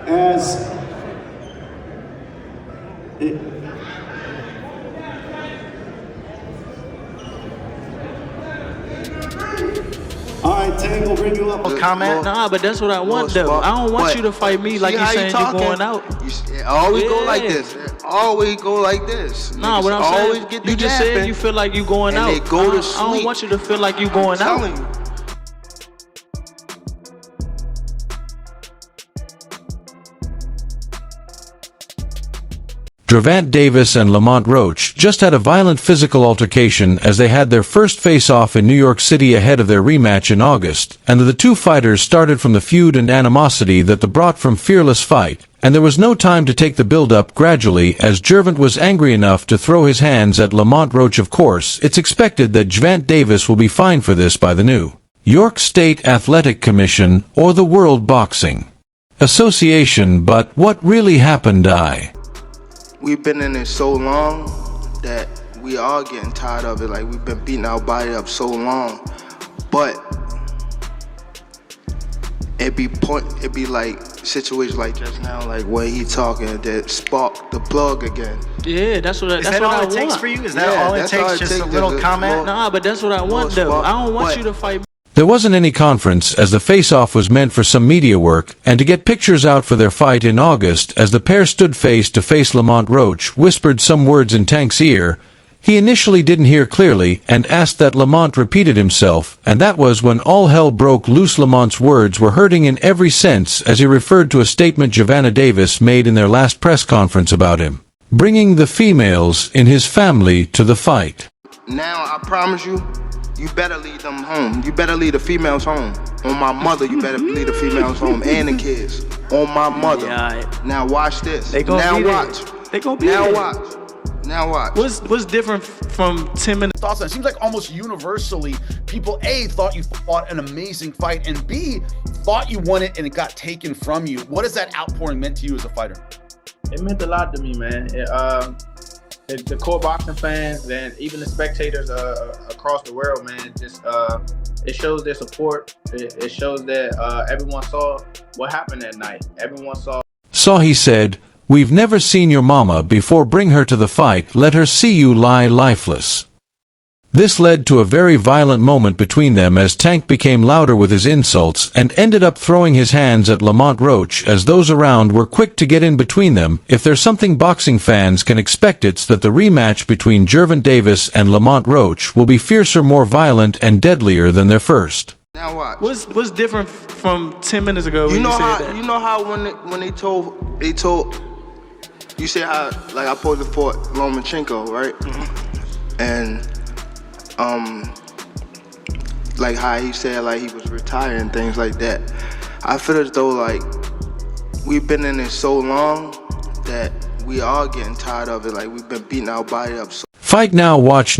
as it, all right, Tank, we'll bring you up. Comment? Nah, but that's what I want, though. I don't want you to fight me like you saying you're going out. You always go like this. Always go like this. Nah, what I'm saying, you just said you feel like you going out. They go to sleep. I don't want you to feel like you going out. I'm telling you. Gervonta Davis and Lamont Roach just had a violent physical altercation as they had their first face-off in New York City ahead of their rematch in August, and the two fighters started from the feud and animosity that brought from fearless fight, and there was no time to take the build-up gradually as Gervonta was angry enough to throw his hands at Lamont Roach. Of course, it's expected that Gervonta Davis will be fined for this by the New York State Athletic Commission or the World Boxing Association, but what really happened? We've been in it so long that we are getting tired of it. Like, we've been beating our body up so long, but it be like situations like just now, like when he talking, that spark the plug again. Yeah, that's what I want. Is that all it takes for you? Is that all it takes? Just a little comment? Nah, but that's what I want, though. I don't want you to fight me. There wasn't any conference as the face-off was meant for some media work and to get pictures out for their fight in August. As the pair stood face to face, Lamont Roach whispered some words in Tank's ear. He initially didn't hear clearly and asked that Lamont repeated himself, and that was when all hell broke loose. Lamont's words were hurting in every sense as he referred to a statement Gervonta Davis made in their last press conference about him bringing the females in his family to the fight. Now, I promise you, you better leave them home. You better leave the females home. On my mother, you better leave the females home and the kids. On my mother. Yeah, now watch this. They gonna now be watch. There. They gonna be now there. watch. Now watch. What's different from 10 minutes? Thoughts on it? Seems like almost universally, people A, thought you fought an amazing fight, and B, thought you won it and it got taken from you. What has that outpouring meant to you as a fighter? It meant a lot to me, man. The core boxing fans and even the spectators across the world, man, just it shows their support. It shows that everyone saw what happened that night. Everyone saw. He said, "We've never seen your mama before. Bring her to the fight. Let her see you lie lifeless." This led to a very violent moment between them as Tank became louder with his insults and ended up throwing his hands at Lamont Roach as those around were quick to get in between them. If there's something boxing fans can expect, it's that the rematch between Gervonta Davis and Lamont Roach will be fiercer, more violent, and deadlier than their first. Now watch. What's different from 10 minutes ago when you said that? You know how when they told you say how like I supposed to fought Lomachenko, right? Mm-hmm. And like how he said like he was retired and things like that. I feel as though like we've been in it so long that we are getting tired of it. Like, we've been beating our body up so. Fight now, watch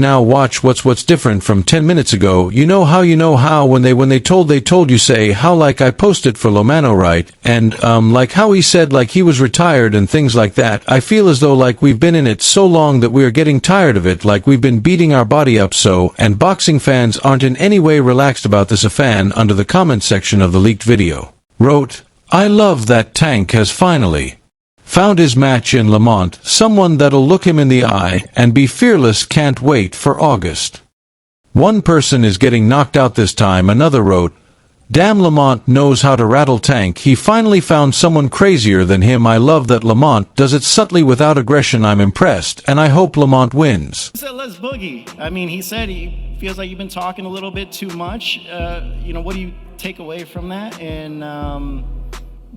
what's different from 10 minutes ago. You know how when they told you say how like I posted for Lomano, right? And like how he said like he was retired and things like that. I feel as though like we've been in it so long that we are getting tired of it, like we've been beating our body up so, and boxing fans aren't in any way relaxed about this. A fan under the comment section of the leaked video wrote, "I love that Tank has finally found his match in Lamont, someone that'll look him in the eye and be fearless. Can't wait for August." One person is getting knocked out this time. Another wrote, "Damn, Lamont knows how to rattle Tank. He finally found someone crazier than him. I love that Lamont does it subtly without aggression. I'm impressed, and I hope Lamont wins." He said, "Let's boogie." I mean, he said he feels like you've been talking a little bit too much. What do you take away from that? And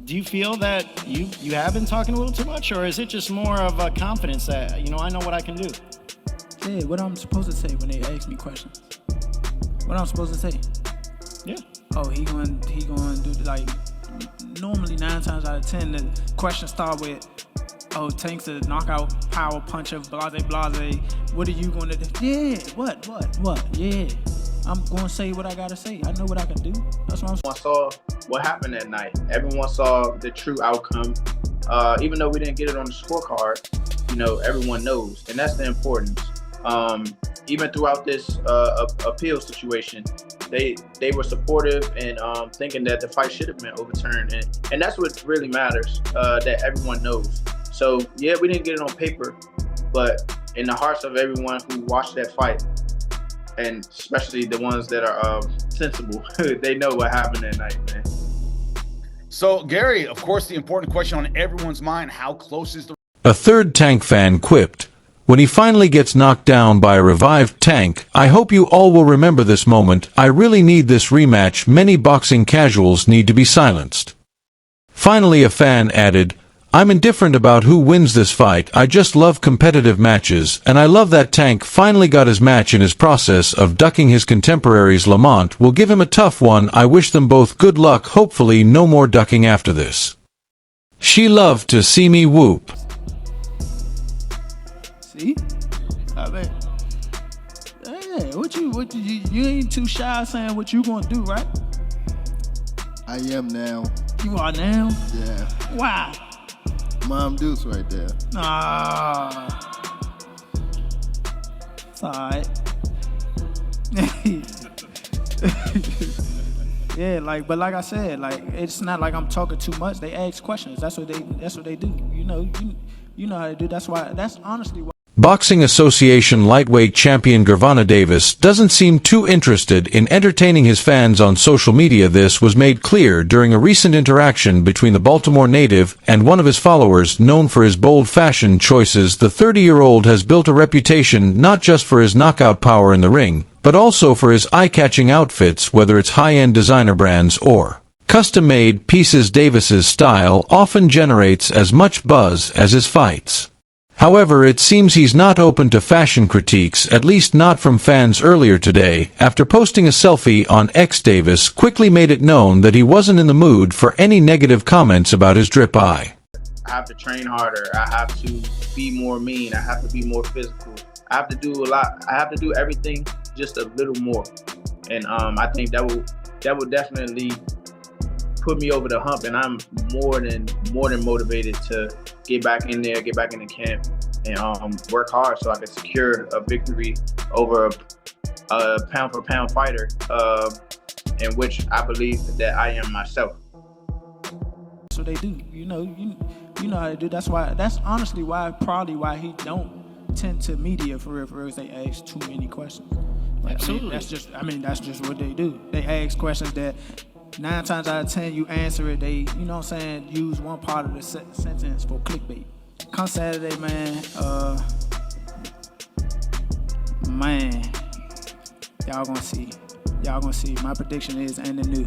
do you feel that you have been talking a little too much, or is it just more of a confidence that, I know what I can do? Yeah, what I'm supposed to say when they ask me questions. What I'm supposed to say? Yeah. Oh, he going do like, normally 9 times out of 10, the questions start with, oh, Tank's a knockout power puncher, blase, blase. What are you going to do? Yeah, what? Yeah. I'm going to say what I got to say. I know what I can do. That's what I'm saying. Everyone saw what happened that night. Everyone saw the true outcome. Even though we didn't get it on the scorecard, everyone knows. And that's the importance. Even throughout this appeal situation, they were supportive and thinking that the fight should have been overturned, and that's what really matters, that everyone knows. So yeah, we didn't get it on paper, but in the hearts of everyone who watched that fight, and especially the ones that are sensible, they know what happened that night, man. So Gary, of course, the important question on everyone's mind: how close is the? A third Tank fan quipped, "When he finally gets knocked down by a revived Tank, I hope you all will remember this moment. I really need this rematch. Many boxing casuals need to be silenced." Finally, a fan added, "I'm indifferent about who wins this fight. I just love competitive matches, and I love that Tank finally got his match in his process of ducking his contemporaries. Lamont will give him a tough one. I wish them both good luck. Hopefully no more ducking after this. She loved to see me whoop." See? I mean, yeah, you ain't too shy saying what you gonna do, right? I am now. You are now? Yeah. Why? Mom Deuce right there. Nah. It's alright. Yeah, but like I said, it's not like I'm talking too much. They ask questions. That's what they do. You know how they do. That's honestly why. Boxing Association lightweight champion Gervonta Davis doesn't seem too interested in entertaining his fans on social media. This was made clear during a recent interaction between the Baltimore native and one of his followers. Known for his bold fashion choices, the 30-year-old has built a reputation not just for his knockout power in the ring, but also for his eye-catching outfits, whether it's high-end designer brands or custom-made pieces. Davis's style often generates as much buzz as his fights. However, it seems he's not open to fashion critiques, at least not from fans. Earlier today, after posting a selfie on X, Davis quickly made it known that he wasn't in the mood for any negative comments about his drip eye. I have to train harder. I have to be more mean. I have to be more physical. I have to do a lot. I have to do everything just a little more. And I think that will definitely put me over the hump, and I'm more than motivated to get back in there, get back in the camp, and work hard so I can secure a victory over a pound for pound fighter, in which I believe that I am myself. That's what they do. You know how they do. That's honestly probably why he don't tend to media for real. They ask too many questions. Absolutely. That's just what they do. They ask questions that 9 times out of 10 you answer it. They, use one part of the sentence for clickbait. Come Saturday, man. Y'all gonna see. My prediction is and the new.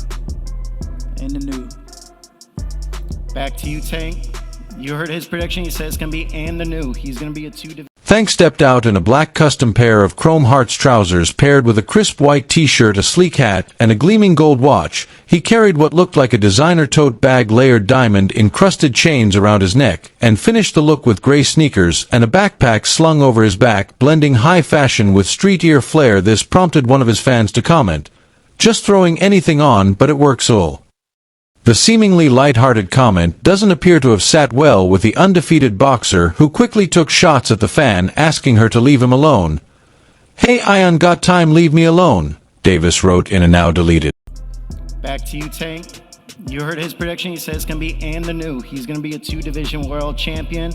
Back to you, Tank. You heard his prediction. He says it's going to be and the new. He's going to be a 2-division. Tank stepped out in a black custom pair of chrome hearts trousers paired with a crisp white t-shirt, a sleek hat, and a gleaming gold watch. He carried what looked like a designer tote bag, layered diamond-encrusted chains around his neck, and finished the look with gray sneakers and a backpack slung over his back, blending high fashion with street-ear flair. This prompted one of his fans to comment, "Just throwing anything on, but it works all." The seemingly light-hearted comment doesn't appear to have sat well with the undefeated boxer, who quickly took shots at the fan, asking her to leave him alone. "Hey, I ain't got time, leave me alone," Davis wrote in a now deleted. Back to you, Tank. You heard his prediction. He says it's going to be and the new. He's going to be a 2-division world champion.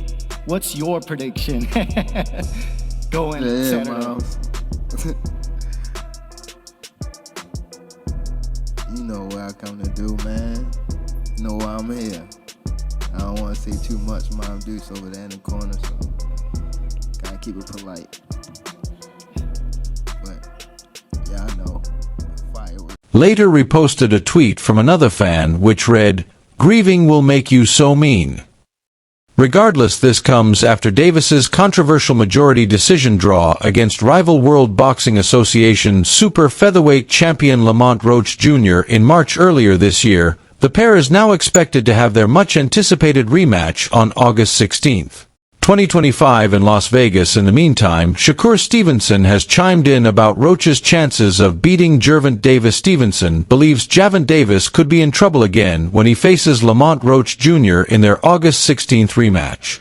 What's your prediction? Going Saturday. Miles. You know what I come to do, man. You know why I'm here. I don't want to say too much. Mom Deuce over there in the corner, so gotta keep it polite. But yeah, I know. Fireworks. Later reposted a tweet from another fan which read, "Grieving will make you so mean." Regardless, this comes after Davis's controversial majority decision draw against rival World Boxing Association super featherweight champion Lamont Roach Jr. in March. Earlier this year. The pair is now expected to have their much-anticipated rematch on August 16th, 2025 in Las Vegas. In the meantime, Shakur Stevenson has chimed in about Roach's chances of beating Gervonta Davis. Stevenson believes Gervonta Davis could be in trouble again when he faces Lamont Roach Jr. in their August 16th rematch.